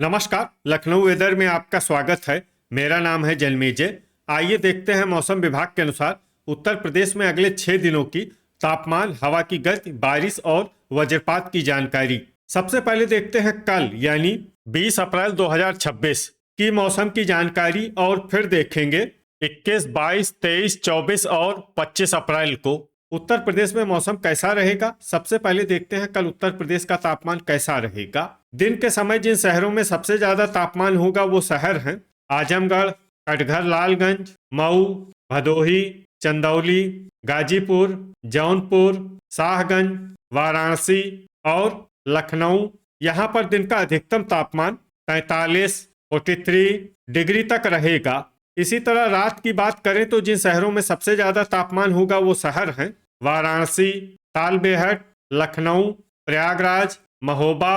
नमस्कार। लखनऊ वेदर में आपका स्वागत है। मेरा नाम है जन्मेजय। आइए देखते हैं मौसम विभाग के अनुसार उत्तर प्रदेश में अगले 6 दिनों की तापमान, हवा की गति, बारिश और वज्रपात की जानकारी। सबसे पहले देखते हैं कल यानी 20 अप्रैल 2026 की मौसम की जानकारी और फिर देखेंगे 21, 22, 23, 24 और 25 अप्रैल को उत्तर प्रदेश में मौसम कैसा रहेगा। सबसे पहले देखते हैं कल उत्तर प्रदेश का तापमान कैसा रहेगा। दिन के समय जिन शहरों में सबसे ज्यादा तापमान होगा वो शहर हैं आजमगढ़, कटघर, लालगंज, मऊ, भदोही, चंदौली, गाजीपुर, जौनपुर, शाहगंज, वाराणसी और लखनऊ। यहाँ पर दिन का अधिकतम तापमान 43, 43 डिग्री तक रहेगा। इसी तरह रात की बात करें तो जिन शहरों में सबसे ज्यादा तापमान होगा वो शहर हैं वाराणसी, तालबेहट, लखनऊ, प्रयागराज, महोबा,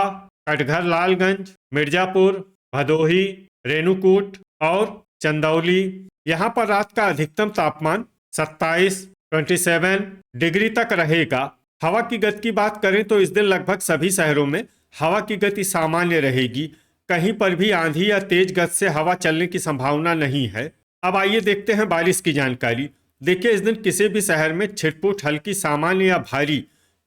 कटघर, लालगंज, मिर्जापुर, भदोही, रेणुकूट और चंदौली। यहाँ पर रात का अधिकतम तापमान 27, 27 डिग्री तक रहेगा। हवा की गति की बात करें तो इस दिन लगभग सभी शहरों में हवा की गति सामान्य रहेगी। कहीं पर भी आंधी या तेज गति से हवा चलने की संभावना नहीं है। अब आइए देखते हैं बारिश की जानकारी। देखिए, इस दिन किसी भी शहर में छिटपुट, हल्की, सामान्य या भारी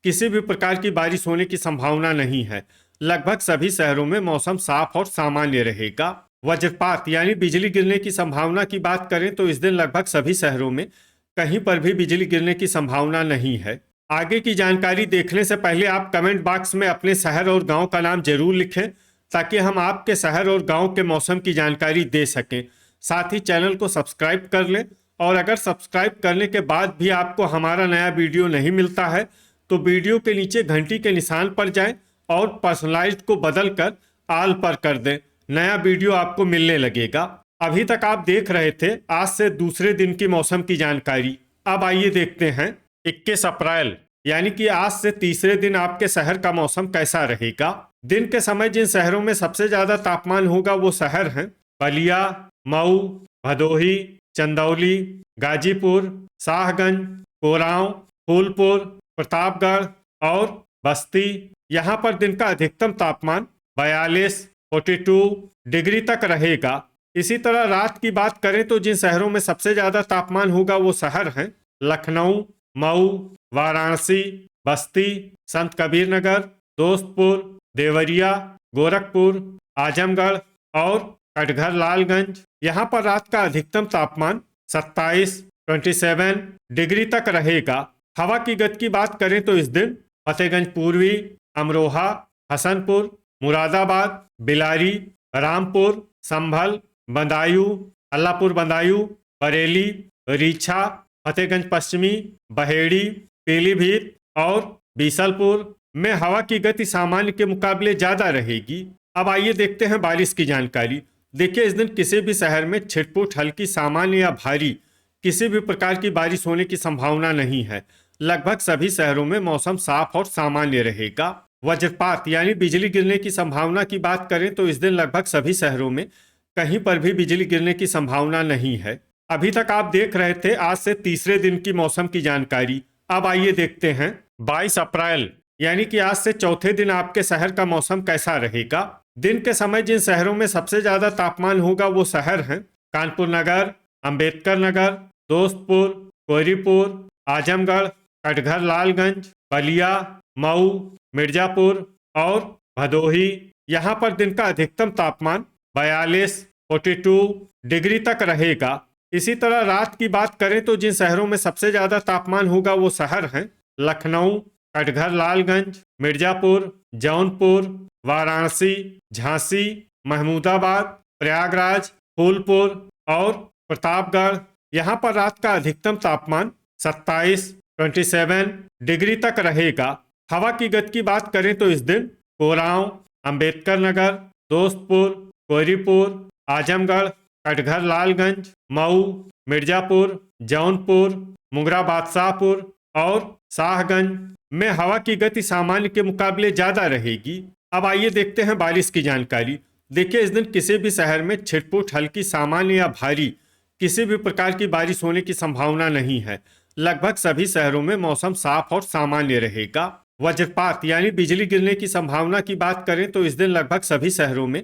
किसी भी प्रकार की बारिश होने की संभावना नहीं है। लगभग सभी शहरों में मौसम साफ और सामान्य रहेगा। वज्रपात यानी बिजली गिरने की संभावना की बात करें तो इस दिन लगभग सभी शहरों में कहीं पर भी बिजली गिरने की संभावना नहीं है। आगे की जानकारी देखने से पहले आप कमेंट बॉक्स में अपने शहर और गांव का नाम जरूर लिखें ताकि हम आपके शहर और गांव के मौसम की जानकारी दे सकें। साथ ही चैनल को सब्सक्राइब कर लें और अगर सब्सक्राइब करने के बाद भी आपको हमारा नया वीडियो नहीं मिलता है तो वीडियो के नीचे घंटी के निशान पर जाएं और पर्सनलाइज्ड को बदलकर ऑल पर कर दें। नया वीडियो आपको मिलने लगेगा। अभी तक आप देख रहे थे आज से दूसरे दिन की मौसम की जानकारी। अब आइए देखते हैं 21 अप्रैल यानी कि आज से तीसरे दिन आपके शहर का मौसम कैसा रहेगा। दिन के समय जिन शहरों में सबसे ज्यादा तापमान होगा वो शहर हैं बलिया, मऊ, भदोही, चंदौली, गाजीपुर, शाहगंज, कोरांव, फूलपुर, प्रतापगढ़ और बस्ती। यहाँ पर दिन का अधिकतम तापमान 42, 42 डिग्री तक रहेगा। इसी तरह रात की बात करें तो जिन शहरों में सबसे ज्यादा तापमान होगा वो शहर हैं लखनऊ, मऊ, वाराणसी, बस्ती, संत कबीर नगर, दोस्तपुर, देवरिया, गोरखपुर, आजमगढ़ और कटघर, लालगंज। यहाँ पर रात का अधिकतम तापमान 27, 27 डिग्री तक रहेगा। हवा की गति की बात करें तो इस दिन फतेहगंज पूर्वी, अमरोहा, हसनपुर, मुरादाबाद, बिलारी, रामपुर, संभल, बदायूं, अल्लाहपुर बदायूं, बरेली, रीछा, फतेहगंज पश्चिमी, बहेड़ी, पीलीभीत और बीसलपुर में हवा की गति सामान्य के मुकाबले ज्यादा रहेगी। अब आइए देखते हैं बारिश की जानकारी। देखिए, इस दिन किसी भी शहर में छिटपुट, हल्की, सामान्य या भारी किसी भी प्रकार की बारिश होने की संभावना नहीं है। लगभग सभी शहरों में मौसम साफ और सामान्य रहेगा। वज्रपात यानी बिजली गिरने की संभावना की बात करें तो इस दिन लगभग सभी शहरों में कहीं पर भी बिजली गिरने की संभावना नहीं है। अभी तक आप देख रहे थे आज से तीसरे दिन की मौसम की जानकारी। अब आइए देखते हैं 22 अप्रैल यानी कि आज से चौथे दिन आपके शहर का मौसम कैसा रहेगा। दिन के समय जिन शहरों में सबसे ज्यादा तापमान होगा वो शहर हैं कानपुर नगर, अंबेडकर नगर, दोस्तपुर, कोहरीपुर, आजमगढ़, कटघर, लालगंज, बलिया, मऊ, मिर्जापुर और भदोही। यहाँ पर दिन का अधिकतम तापमान 42, 42 डिग्री तक रहेगा। इसी तरह रात की बात करें तो जिन शहरों में सबसे ज्यादा तापमान होगा वो शहर हैं लखनऊ, कटघर, लालगंज, मिर्जापुर, जौनपुर, वाराणसी, झांसी, महमूदाबाद, प्रयागराज, फूलपुर और प्रतापगढ़। यहाँ पर रात का अधिकतम तापमान 27, 27 डिग्री तक रहेगा। हवा की गति की बात करें तो इस दिन कोरांव, अंबेडकर नगर, दोस्तपुर, कोहरीपुर, आजमगढ़, कटघर, लालगंज, मऊ, मिर्जापुर, जौनपुर, मुंगरा बादशाहपुर और शाहगंज में हवा की गति सामान्य के मुकाबले ज्यादा रहेगी। अब आइए देखते हैं बारिश की जानकारी। देखिए, इस दिन किसी भी शहर में छिटपुट, हल्की, सामान्य या भारी किसी भी प्रकार की बारिश होने की संभावना नहीं है। लगभग सभी शहरों में मौसम साफ और सामान्य रहेगा। वज्रपात यानी बिजली गिरने की संभावना की बात करें तो इस दिन लगभग सभी शहरों में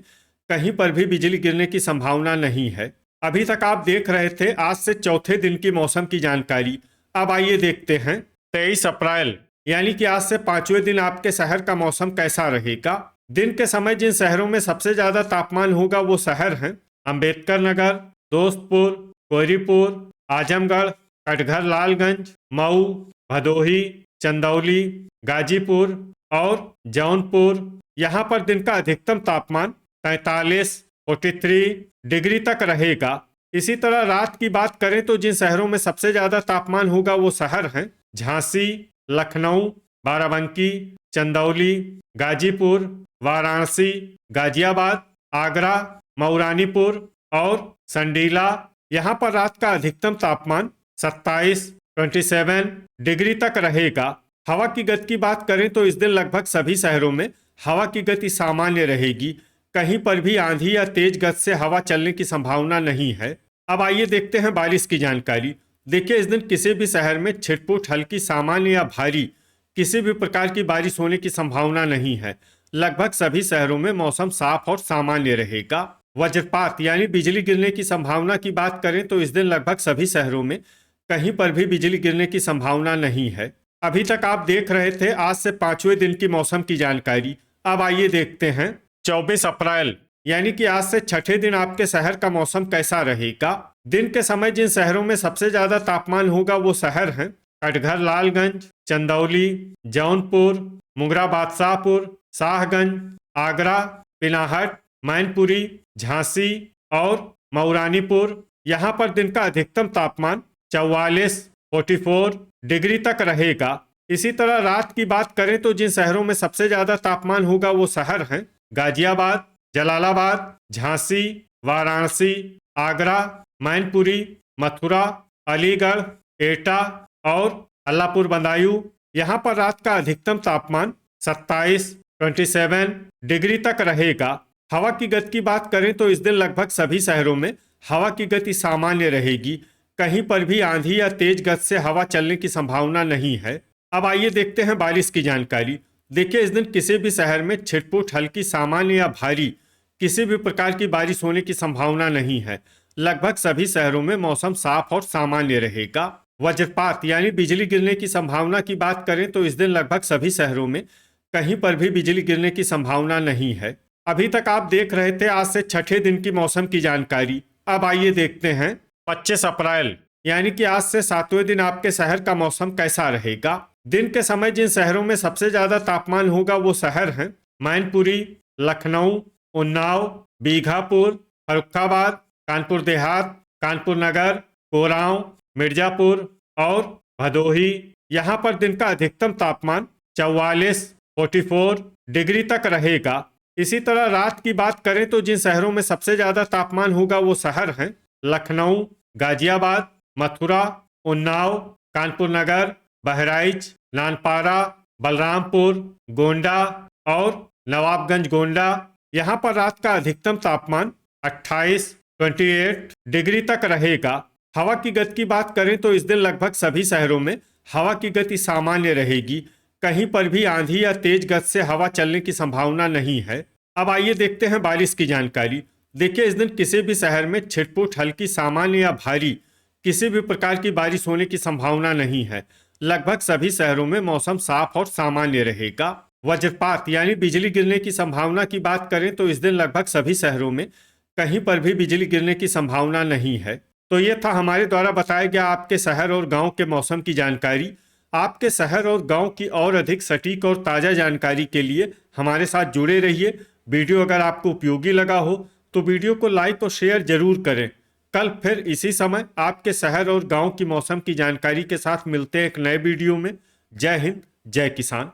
कहीं पर भी बिजली गिरने की संभावना नहीं है। अभी तक आप देख रहे थे आज से चौथे दिन की मौसम की जानकारी। अब आइए देखते हैं 23 अप्रैल यानी कि आज से पांचवें दिन आपके शहर का मौसम कैसा रहेगा। दिन के समय जिन शहरों में सबसे ज्यादा तापमान होगा वो शहर हैं अंबेडकर नगर, दोस्तपुर, कोहरीपुर, आजमगढ़, कटघर लालगंज, मऊ, भदोही, चंदौली, गाजीपुर और जौनपुर। यहाँ पर दिन का अधिकतम तापमान 43, 43 डिग्री तक रहेगा। इसी तरह रात की बात करें तो जिन शहरों में सबसे ज्यादा तापमान होगा वो शहर हैं झांसी, लखनऊ, बाराबंकी, चंदौली, गाजीपुर, वाराणसी, गाजियाबाद, आगरा, मऊरानीपुर और संडीला। यहाँ पर रात का अधिकतम तापमान 27, 27 डिग्री तक रहेगा। हवा की गति की बात करें तो इस दिन लगभग सभी शहरों में हवा की गति सामान्य रहेगी। कहीं पर भी आंधी या तेज गति से हवा चलने की संभावना नहीं है। अब आइए देखते हैं बारिश की जानकारी। देखिए इस दिन किसी भी शहर में छिटपुट हल्की सामान्य या भारी किसी भी प्रकार की बारिश होने की संभावना नहीं है। लगभग सभी शहरों में मौसम साफ और सामान्य रहेगा। वज्रपात यानी बिजली गिरने की संभावना की बात करें तो इस दिन लगभग सभी शहरों में कहीं पर भी बिजली गिरने की संभावना नहीं है। अभी तक आप देख रहे थे आज से पांचवें दिन की मौसम की जानकारी। अब आइए देखते हैं 24 अप्रैल यानी कि आज से छठे दिन आपके शहर का मौसम कैसा रहेगा। दिन के समय जिन शहरों में सबसे ज्यादा तापमान होगा वो शहर हैं कटघर लालगंज, चंदौली, जौनपुर, मुंगरा बादशाहपुर, शाहगंज, आगरा, पिनाहट, मैनपुरी, झांसी और मऊरानीपुर। यहाँ पर दिन का अधिकतम तापमान 44, 44 डिग्री तक रहेगा। इसी तरह रात की बात करें तो जिन शहरों में सबसे ज्यादा तापमान होगा वो शहर हैं गाजियाबाद, जलालाबाद, झांसी, वाराणसी, आगरा, मैनपुरी, मथुरा, अलीगढ़, एटा और अल्लापुर बदायूं। यहाँ पर रात का अधिकतम तापमान 27, 27 डिग्री तक रहेगा। हवा की गति की बात करें तो इस दिन लगभग सभी शहरों में हवा की गति सामान्य रहेगी। कहीं पर भी आंधी या तेज गति से हवा चलने की संभावना नहीं है। अब आइए देखते हैं बारिश की जानकारी। देखिए इस दिन किसी भी शहर में छिटपुट हल्की सामान्य या भारी किसी भी प्रकार की बारिश होने की संभावना नहीं है। लगभग सभी शहरों में मौसम साफ और सामान्य रहेगा। वज्रपात यानी बिजली गिरने की संभावना की बात करें तो इस दिन लगभग सभी शहरों में कहीं पर भी बिजली गिरने की संभावना नहीं है। अभी तक आप देख रहे थे आज से छठे दिन की मौसम की जानकारी। अब आइए देखते हैं 25 अप्रैल यानी कि आज से सातवें दिन आपके शहर का मौसम कैसा रहेगा। दिन के समय जिन शहरों में सबसे ज्यादा तापमान होगा वो शहर हैं मैनपुरी, लखनऊ, उन्नाव, बीघापुर, फर्रुखाबाद, कानपुर देहात, कानपुर नगर, कोरांव, मिर्जापुर और भदोही। यहाँ पर दिन का अधिकतम तापमान 44, 44 डिग्री तक रहेगा। इसी तरह रात की बात करें तो जिन शहरों में सबसे ज्यादा तापमान होगा वो शहर हैं लखनऊ, गाजियाबाद, मथुरा, उन्नाव, कानपुर नगर, बहराइच, नानपारा, बलरामपुर, गोंडा और नवाबगंज गोंडा। यहाँ पर रात का अधिकतम तापमान 28, 28 डिग्री तक रहेगा। हवा की गति की बात करें तो इस दिन लगभग सभी शहरों में हवा की गति सामान्य रहेगी। कहीं पर भी आंधी या तेज गति से हवा चलने की संभावना नहीं है। अब आइए देखते हैं बारिश की जानकारी। देखिए इस दिन किसी भी शहर में छिटपुट हल्की सामान्य या भारी किसी भी प्रकार की बारिश होने की संभावना नहीं है। लगभग सभी शहरों में मौसम साफ और सामान्य रहेगा। वज्रपात यानी बिजली गिरने की संभावना की बात करें तो इस दिन लगभग सभी शहरों में कहीं पर भी बिजली गिरने की संभावना नहीं है। तो ये था हमारे द्वारा बताया गया आपके शहर और गांव के मौसम की जानकारी। आपके शहर और गांव की और अधिक सटीक और ताज़ा जानकारी के लिए हमारे साथ जुड़े रहिए। वीडियो अगर आपको उपयोगी लगा हो तो वीडियो को लाइक और शेयर जरूर करें। कल फिर इसी समय आपके शहर और गांव की मौसम की जानकारी के साथ मिलते हैं एक नए वीडियो में। जय हिंद, जय किसान।